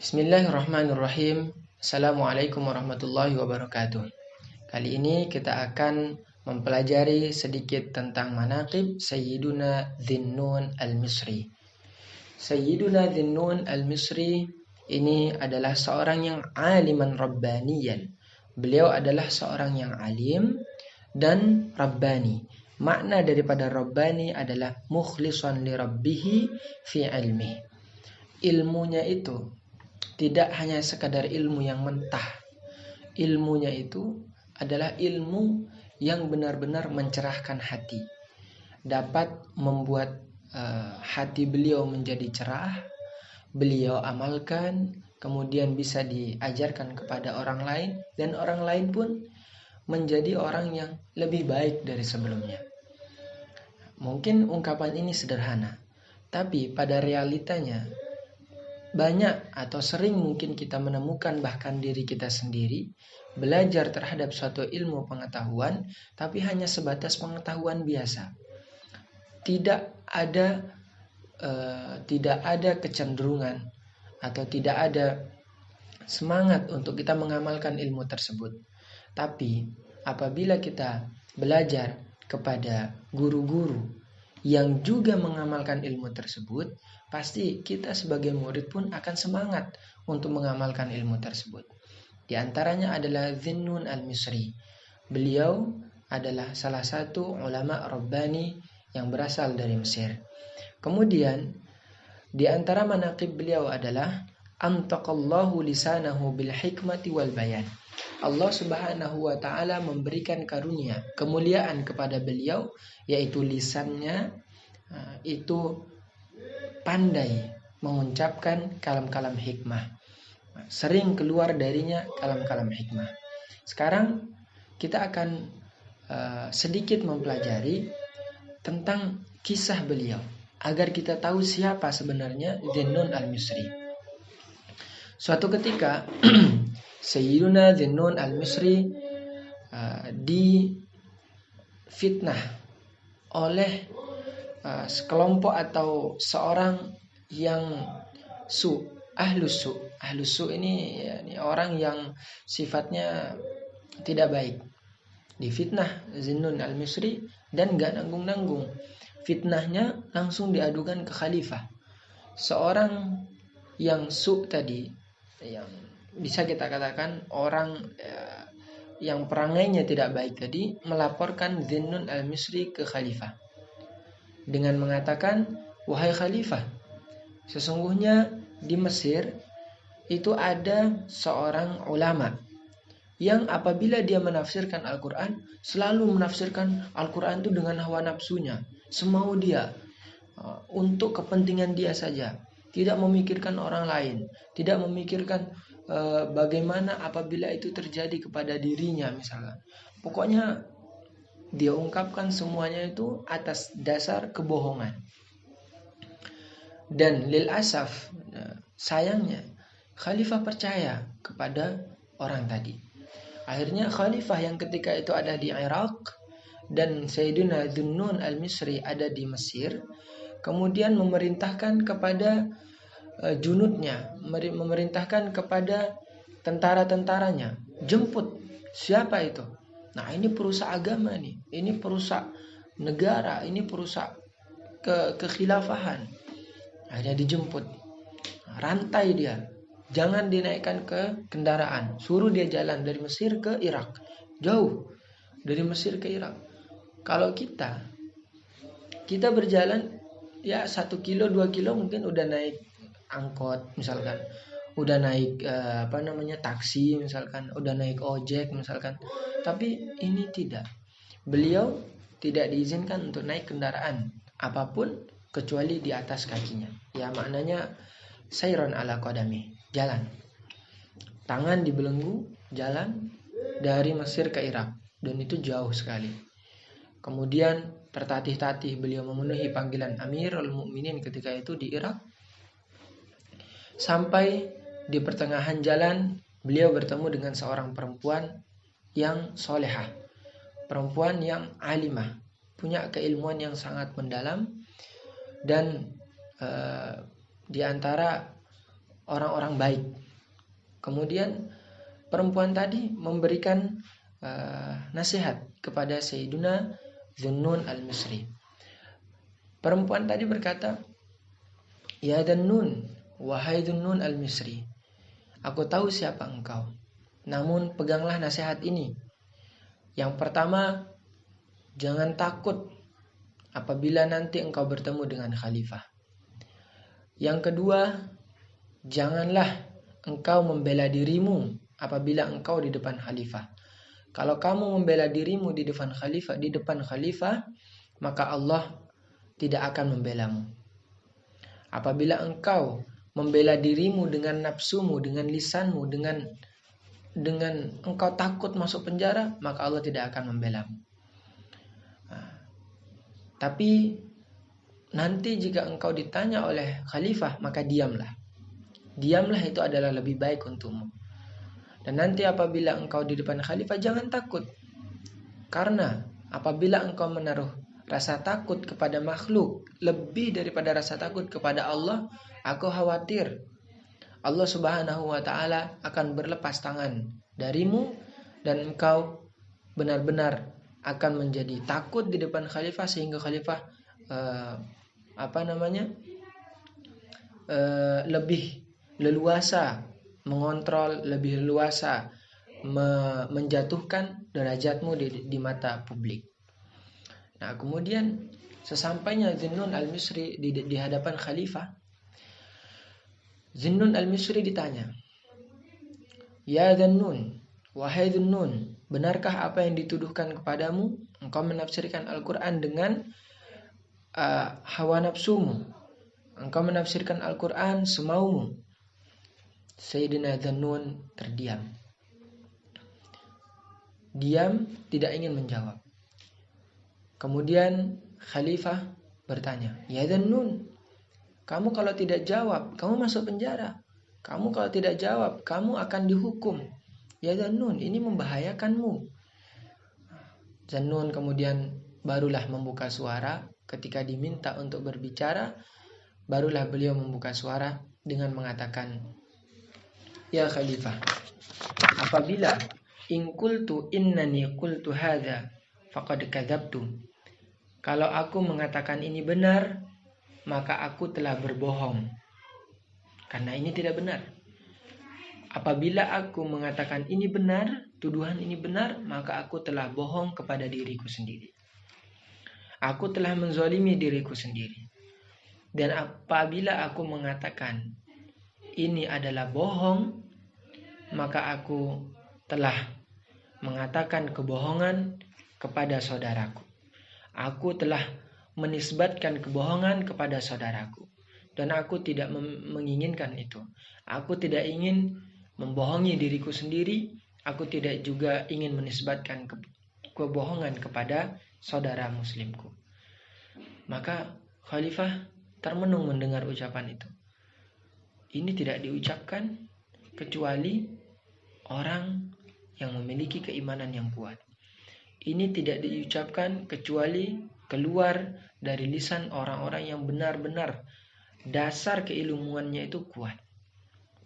Bismillahirrahmanirrahim. Assalamualaikum warahmatullahi wabarakatuh. Kali ini kita akan mempelajari sedikit tentang manaqib Sayyiduna Dhinnun al-Misri. Sayyiduna Dhinnun al-Misri ini adalah seorang yang aliman rabbaniyan. Beliau adalah seorang yang alim dan rabbani. Makna daripada rabbani adalah mukhlishan li rabbihi fi ilmi. Ilmunya itu tidak hanya sekadar ilmu yang mentah. Ilmunya itu adalah ilmu yang benar-benar mencerahkan hati. Dapat membuat hati beliau menjadi cerah. Beliau amalkan, kemudian bisa diajarkan kepada orang lain. Dan orang lain pun menjadi orang yang lebih baik dari sebelumnya. Mungkin ungkapan ini sederhana, tapi pada realitanya banyak atau sering mungkin kita menemukan bahkan diri kita sendiri belajar terhadap suatu ilmu pengetahuan, tapi hanya sebatas pengetahuan biasa. Tidak ada kecenderungan atau tidak ada semangat untuk kita mengamalkan ilmu tersebut. Tapi apabila kita belajar kepada guru-guru yang juga mengamalkan ilmu tersebut, pasti kita sebagai murid pun akan semangat untuk mengamalkan ilmu tersebut. Di antaranya adalah Dhinnun al-Misri. Beliau adalah salah satu ulama rabbani yang berasal dari Mesir. Kemudian di antara manaqib beliau adalah antaqallahu lisanahu bil hikmati wal bayan. Allah Subhanahu wa ta'ala memberikan karunia, kemuliaan kepada beliau, yaitu lisannya itu pandai mengucapkan kalam-kalam hikmah. Sering keluar darinya kalam-kalam hikmah. Sekarang kita akan sedikit mempelajari tentang kisah beliau agar kita tahu siapa sebenarnya Dhinnun al-Misri. Suatu ketika Sayyiduna Dhinnun al-Misri difitnah oleh sekelompok atau seorang yang ahlus su ini orang yang sifatnya tidak baik. Difitnah Dhinnun al-Misri dan gak nanggung-nanggung. Fitnahnya langsung diadukan ke khalifah. Seorang yang tadi, yang bisa kita katakan orang yang perangainya tidak baik tadi, melaporkan Dhinnun al-Misri ke khalifah dengan mengatakan, wahai khalifah, sesungguhnya di Mesir itu ada seorang ulama yang apabila dia menafsirkan Al-Quran, selalu menafsirkan Al-Quran itu dengan hawa nafsunya, semau dia, untuk kepentingan dia saja, tidak memikirkan orang lain, tidak memikirkan bagaimana apabila itu terjadi kepada dirinya misalkan. Pokoknya dia ungkapkan semuanya itu atas dasar kebohongan. Dan lil asaf, sayangnya khalifah percaya kepada orang tadi. Akhirnya khalifah yang ketika itu ada di Irak dan Sayyidina Dhinnun al-Misri ada di Mesir, kemudian memerintahkan kepada junudnya, memerintahkan kepada tentara-tentaranya, jemput siapa itu. Nah, ini perusak agama nih, ini perusak negara, ini perusak kekhilafahan. Akhirnya dijemput, rantai dia, jangan dinaikkan ke kendaraan, suruh dia jalan dari Mesir ke Irak, jauh dari Mesir ke Irak. Kalau kita berjalan ya 1 kilo 2 kilo mungkin udah naik angkot misalkan, udah naik taksi misalkan, udah naik ojek misalkan. Tapi ini tidak. Beliau tidak diizinkan untuk naik kendaraan apapun kecuali di atas kakinya. Ya, maknanya sayron ala qadami, jalan. Tangan dibelenggu, jalan dari Mesir ke Irak, dan itu jauh sekali. Kemudian tertatih-tatih beliau memenuhi panggilan Amirul Mukminin ketika itu di Irak. Sampai di pertengahan jalan beliau bertemu dengan seorang perempuan yang solehah, perempuan yang alimah, punya keilmuan yang sangat mendalam. Dan di antara orang-orang baik. Kemudian perempuan tadi memberikan nasihat kepada Sayyiduna Dhunnun al-Misri. Perempuan tadi berkata, "Ya Dhunnun, wahai Dhunnun al-Misri, aku tahu siapa engkau. Namun peganglah nasihat ini. Yang pertama, jangan takut apabila nanti engkau bertemu dengan khalifah. Yang kedua, janganlah engkau membela dirimu apabila engkau di depan khalifah. Kalau kamu membela dirimu di depan khalifah, maka Allah tidak akan membelamu. Apabila engkau membela dirimu dengan nafsumu, dengan lisanmu, dengan engkau takut masuk penjara, maka Allah tidak akan membelamu. Tapi nanti jika engkau ditanya oleh khalifah, maka diamlah. Diamlah itu adalah lebih baik untukmu. Dan nanti apabila engkau di depan khalifah, jangan takut. Karena apabila engkau menaruh rasa takut kepada makhluk lebih daripada rasa takut kepada Allah, aku khawatir Allah Subhanahu wa ta'ala akan berlepas tangan darimu dan engkau benar-benar akan menjadi takut di depan khalifah sehingga khalifah lebih leluasa mengontrol, lebih leluasa menjatuhkan derajatmu di mata publik. Nah, kemudian sesampainya Dhunnun al-Misri di hadapan khalifah, Dhunnun al-Misri ditanya, "Ya Dhunnun, wahai Dhunnun, benarkah apa yang dituduhkan kepadamu? Engkau menafsirkan Al-Quran dengan hawa nafsumu. Engkau menafsirkan Al-Quran semaumu." Sayyidina Dhunnun terdiam. Diam, tidak ingin menjawab. Kemudian khalifah bertanya, "Ya Dhunnun, kamu kalau tidak jawab, kamu masuk penjara. Kamu kalau tidak jawab, kamu akan dihukum. Ya Dhunnun, ini membahayakanmu." Dhunnun kemudian barulah membuka suara. Ketika diminta untuk berbicara, barulah beliau membuka suara dengan mengatakan, "Ya khalifah, apabila in qultu innani qultu hadza faqad kadzabtu." Kalau aku mengatakan ini benar, maka aku telah berbohong. Karena ini tidak benar. Apabila aku mengatakan ini benar, tuduhan ini benar, maka aku telah bohong kepada diriku sendiri. Aku telah menzalimi diriku sendiri. Dan apabila aku mengatakan ini adalah bohong, maka aku telah mengatakan kebohongan kepada saudaraku. Aku telah menisbatkan kebohongan kepada saudaraku. Dan aku tidak menginginkan itu. Aku tidak ingin membohongi diriku sendiri. Aku tidak juga ingin menisbatkan kebohongan kepada saudara muslimku. Maka khalifah termenung mendengar ucapan itu. Ini tidak diucapkan kecuali orang yang memiliki keimanan yang kuat. Ini tidak diucapkan kecuali keluar dari lisan orang-orang yang benar-benar dasar keilmuannya itu kuat.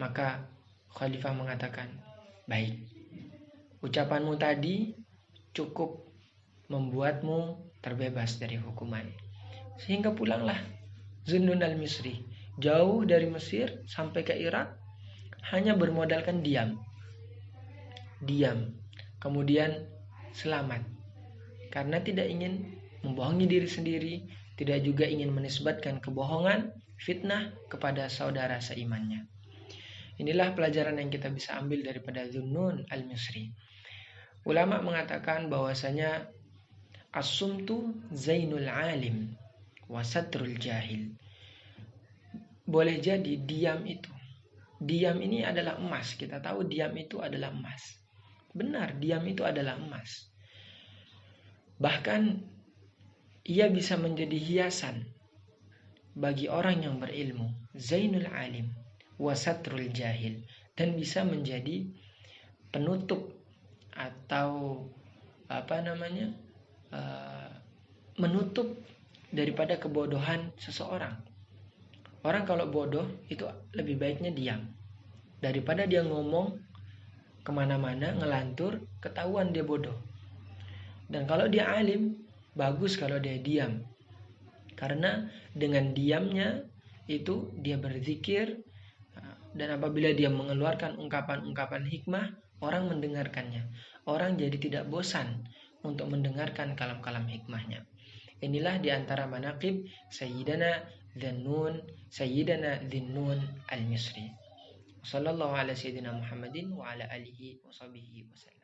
Maka khalifah mengatakan, "Baik, ucapanmu tadi cukup membuatmu terbebas dari hukuman." Sehingga pulanglah Dhunnun al-Misri jauh dari Mesir sampai ke Irak hanya bermodalkan diam. Kemudian selamat. Karena tidak ingin membohongi diri sendiri, tidak juga ingin menisbatkan kebohongan, fitnah kepada saudara seimannya. Inilah pelajaran yang kita bisa ambil daripada Dhunnun al-Misri. Ulama mengatakan bahwasanya as-sumtu zainul alim wa satrul jahil. Boleh jadi diam ini adalah emas. Kita tahu diam itu adalah emas. Benar, diam itu adalah emas. Bahkan ia bisa menjadi hiasan bagi orang yang berilmu, zainul alim wa satrul jahil, dan bisa menjadi penutup atau menutup daripada kebodohan seseorang. Orang kalau bodoh itu lebih baiknya diam. Daripada dia ngomong kemana-mana, ngelantur, ketahuan dia bodoh. Dan kalau dia alim, bagus kalau dia diam. Karena dengan diamnya itu dia berzikir, dan apabila dia mengeluarkan ungkapan-ungkapan hikmah, orang mendengarkannya. Orang jadi tidak bosan untuk mendengarkan kalam-kalam hikmahnya. Inilah diantara manaqib Sayyidina Dhinnun al-Misri. Sallallahu ala Sayyidina Muhammadin wa ala alihi wa sahbihi wasallam.